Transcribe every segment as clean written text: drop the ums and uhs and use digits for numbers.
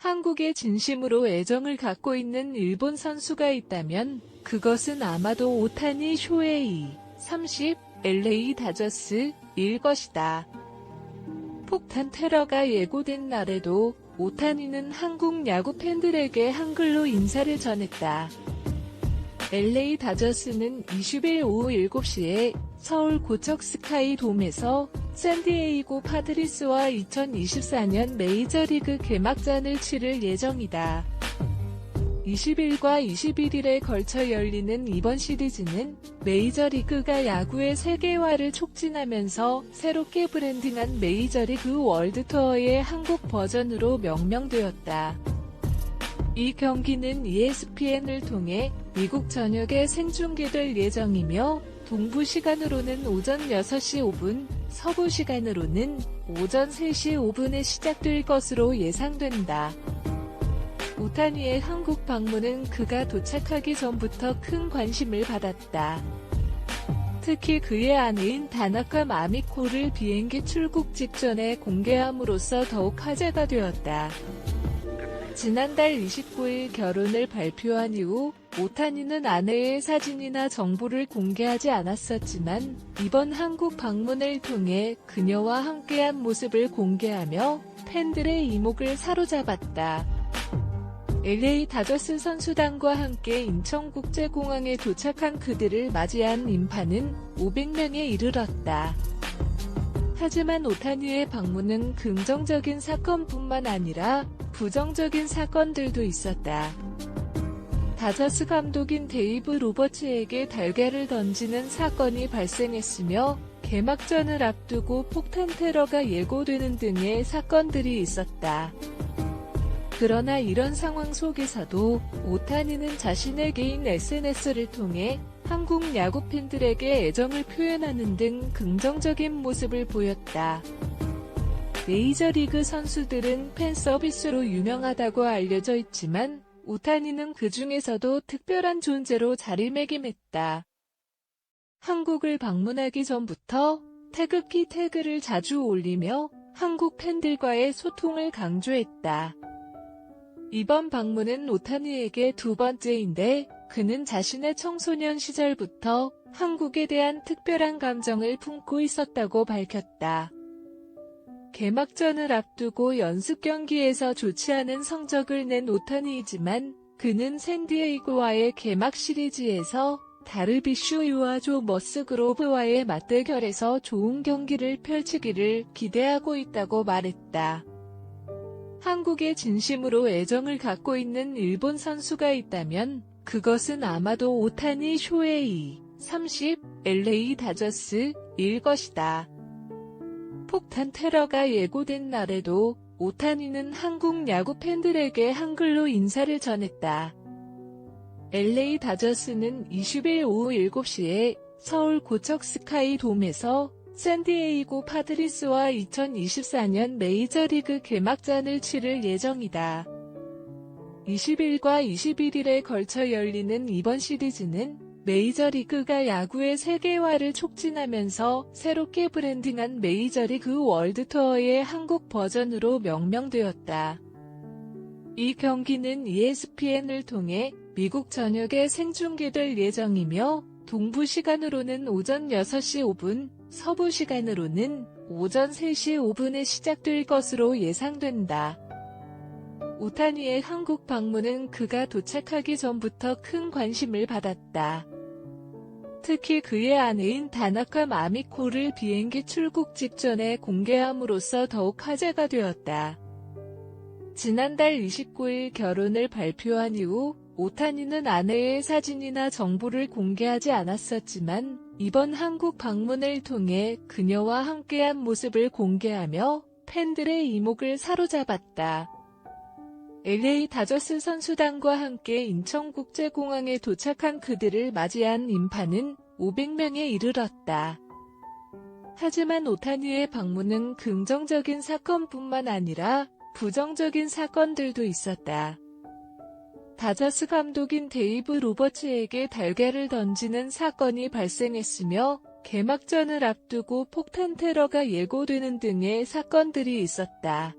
한국에 진심으로 애정을 갖고 있는 일본 선수가 있다면 그것은 아마도 오타니 쇼헤이 30 LA 다저스일 것이다. 폭탄 테러가 예고된 날에도 오타니는 한국 야구 팬들에게 한글로 인사를 전했다. LA 다저스는 20일 오후 7시에 서울 고척 스카이돔에서 샌디에이고 파드리스와 2024년 메이저리그 개막전을 치를 예정이다. 20일과 21일에 걸쳐 열리는 이번 시리즈는 메이저리그가 야구의 세계화를 촉진하면서 새롭게 브랜딩한 메이저리그 월드투어의 한국 버전으로 명명되었다. 이 경기는 ESPN을 통해 미국 전역에 생중계될 예정이며 동부 시간으로는 오전 6시 5분, 서부 시간으로는 오전 3시 5분에 시작될 것으로 예상된다. 오타니의 한국 방문은 그가 도착하기 전부터 큰 관심을 받았다. 특히 그의 아내인 다나카 마미코를 비행기 출국 직전에 공개함으로써 더욱 화제가 되었다. 지난달 29일 결혼을 발표한 이후 오타니는 아내의 사진이나 정보를 공개하지 않았었지만 이번 한국 방문을 통해 그녀와 함께한 모습을 공개하며 팬들의 이목을 사로잡았다. LA 다저스 선수단과 함께 인천국제공항에 도착한 그들을 맞이한 인파는 500명에 이르렀다. 하지만 오타니의 방문은 긍정적인 사건뿐만 아니라 부정적인 사건들도 있었다. 다저스 감독인 데이브 로버츠에게 달걀을 던지는 사건이 발생했으며 개막전을 앞두고 폭탄 테러가 예고되는 등의 사건들이 있었다. 그러나 이런 상황 속에서도 오타니는 자신의 개인 SNS를 통해 한국 야구 팬들에게 애정을 표현하는 등 긍정적인 모습을 보였다. 메이저리그 선수들은 팬 서비스로 유명하다고 알려져 있지만 오타니는 그 중에서도 특별한 존재로 자리매김했다. 한국을 방문하기 전부터 태극기 태그를 자주 올리며 한국 팬들과의 소통을 강조했다. 이번 방문은 오타니에게 두 번째인데 그는 자신의 청소년 시절부터 한국에 대한 특별한 감정을 품고 있었다고 밝혔다. 개막전을 앞두고 연습 경기에서 좋지 않은 성적을 낸 오타니이지만 그는 샌디에이고와의 개막 시리즈에서 다르비슈와 조 머스그로브와의 맞대결에서 좋은 경기를 펼치기를 기대하고 있다고 말했다. 한국에 진심으로 애정을 갖고 있는 일본 선수가 있다면 그것은 아마도 오타니 쇼헤이 30 LA 다저스일 것이다. 폭탄 테러가 예고된 날에도 오타니는 한국 야구 팬들에게 한글로 인사를 전했다. LA 다저스는 20일 오후 7시에 서울 고척 스카이돔에서 샌디에이고 파드리스와 2024년 메이저리그 개막전을 치를 예정이다. 20일과 21일에 걸쳐 열리는 이번 시리즈는 메이저리그가 야구의 세계화를 촉진하면서 새롭게 브랜딩한 메이저리그 월드투어의 한국 버전으로 명명되었다. 이 경기는 ESPN을 통해 미국 전역에 생중계될 예정이며 동부 시간으로는 오전 6시 5분, 서부 시간으로는 오전 3시 5분에 시작될 것으로 예상된다. 오타니의 한국 방문은 그가 도착하기 전부터 큰 관심을 받았다. 특히 그의 아내인 다나카 마미코를 비행기 출국 직전에 공개함으로써 더욱 화제가 되었다. 지난달 29일 결혼을 발표한 이후 오타니는 아내의 사진이나 정보를 공개하지 않았었지만 이번 한국 방문을 통해 그녀와 함께한 모습을 공개하며 팬들의 이목을 사로잡았다. LA 다저스 선수단과 함께 인천국제공항에 도착한 그들을 맞이한 인파는 500명에 이르렀다. 하지만 오타니의 방문은 긍정적인 사건뿐만 아니라 부정적인 사건들도 있었다. 다저스 감독인 데이브 로버츠에게 달걀을 던지는 사건이 발생했으며 개막전을 앞두고 폭탄 테러가 예고되는 등의 사건들이 있었다.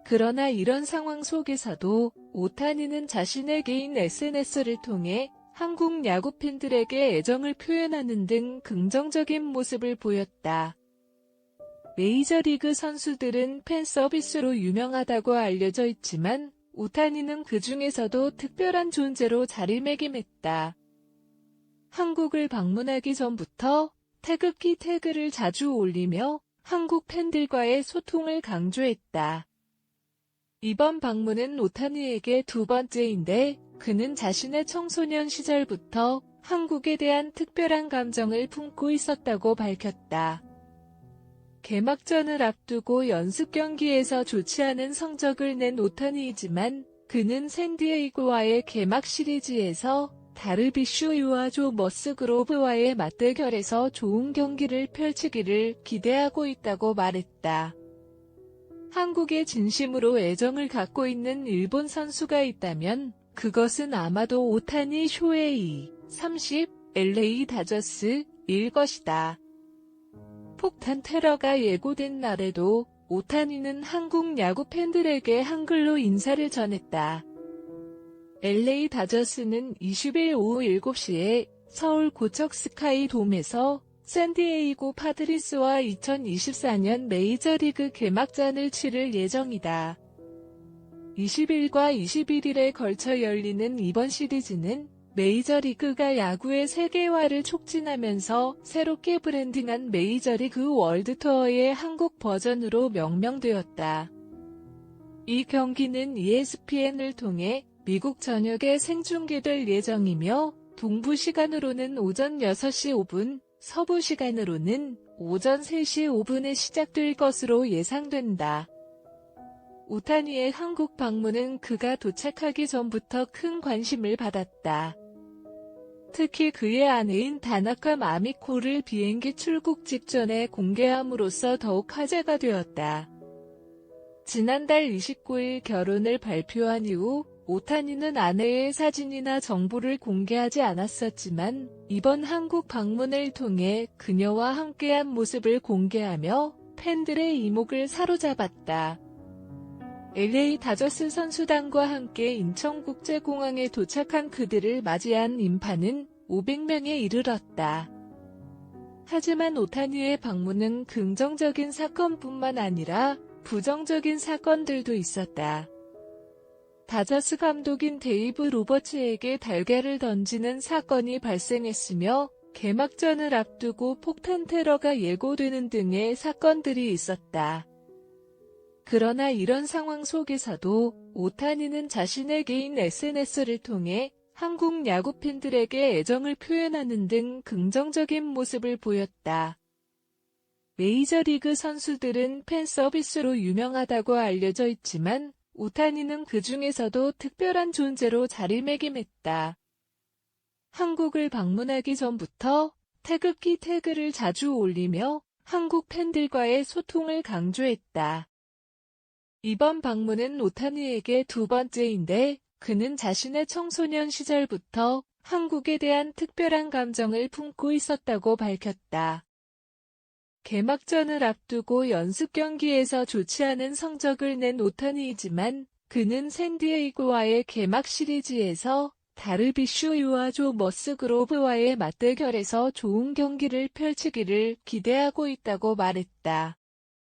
그러나 이런 상황 속에서도 오타니는 자신의 개인 SNS를 통해 한국 야구 팬들에게 애정을 표현하는 등 긍정적인 모습을 보였다. 메이저리그 선수들은 팬 서비스로 유명하다고 알려져 있지만 오타니는 그 중에서도 특별한 존재로 자리매김했다. 한국을 방문하기 전부터 태극기 태그를 자주 올리며 한국 팬들과의 소통을 강조했다. 이번 방문은 오타니에게 두 번째인데 그는 자신의 청소년 시절부터 한국에 대한 특별한 감정을 품고 있었다고 밝혔다. 개막전을 앞두고 연습 경기에서 좋지 않은 성적을 낸 오타니이지만 그는 샌디에이고와의 개막 시리즈에서 다르비슈와 조 머스그로브와의 맞대결에서 좋은 경기를 펼치기를 기대하고 있다고 말했다. 한국에 진심으로 애정을 갖고 있는 일본 선수가 있다면 그것은 아마도 오타니 쇼헤이 30 LA 다저스일 것이다. 폭탄 테러가 예고된 날에도 오타니는 한국 야구 팬들에게 한글로 인사를 전했다. LA 다저스는 20일 오후 7시에 서울 고척 스카이 돔에서 샌디에이고 파드리스와 2024년 메이저리그 개막전을 치를 예정이다. 20일과 21일에 걸쳐 열리는 이번 시리즈는 메이저리그가 야구의 세계화를 촉진하면서 새롭게 브랜딩한 메이저리그 월드투어의 한국 버전으로 명명되었다. 이 경기는 ESPN을 통해 미국 전역에 생중계될 예정이며 동부 시간으로는 오전 6시 5분, 서부 시간으로는 오전 3시 5분에 시작될 것으로 예상된다. 오타니의 한국 방문은 그가 도착하기 전부터 큰 관심을 받았다. 특히 그의 아내인 다나카 마미코를 비행기 출국 직전에 공개함으로써 더욱 화제가 되었다. 지난달 29일 결혼을 발표한 이후 오타니는 아내의 사진이나 정보를 공개하지 않았었지만 이번 한국 방문을 통해 그녀와 함께한 모습을 공개하며 팬들의 이목을 사로잡았다. LA 다저스 선수단과 함께 인천국제공항에 도착한 그들을 맞이한 인파는 500명에 이르렀다. 하지만 오타니의 방문은 긍정적인 사건뿐만 아니라 부정적인 사건들도 있었다. 다저스 감독인 데이브 로버츠에게 달걀을 던지는 사건이 발생했으며 개막전을 앞두고 폭탄 테러가 예고되는 등의 사건들이 있었다. 그러나 이런 상황 속에서도 오타니는 자신의 개인 SNS를 통해 한국 야구 팬들에게 애정을 표현하는 등 긍정적인 모습을 보였다. 메이저리그 선수들은 팬 서비스로 유명하다고 알려져 있지만 오타니는 그 중에서도 특별한 존재로 자리매김했다. 한국을 방문하기 전부터 태극기 태그를 자주 올리며 한국 팬들과의 소통을 강조했다. 이번 방문은 오타니에게 두 번째인데 그는 자신의 청소년 시절부터 한국에 대한 특별한 감정을 품고 있었다고 밝혔다. 개막전을 앞두고 연습 경기에서 좋지 않은 성적을 낸 오타니이지만 그는 샌디에이고와의 개막 시리즈에서 다르비슈와 조 머스그로브와의 맞대결에서 좋은 경기를 펼치기를 기대하고 있다고 말했다.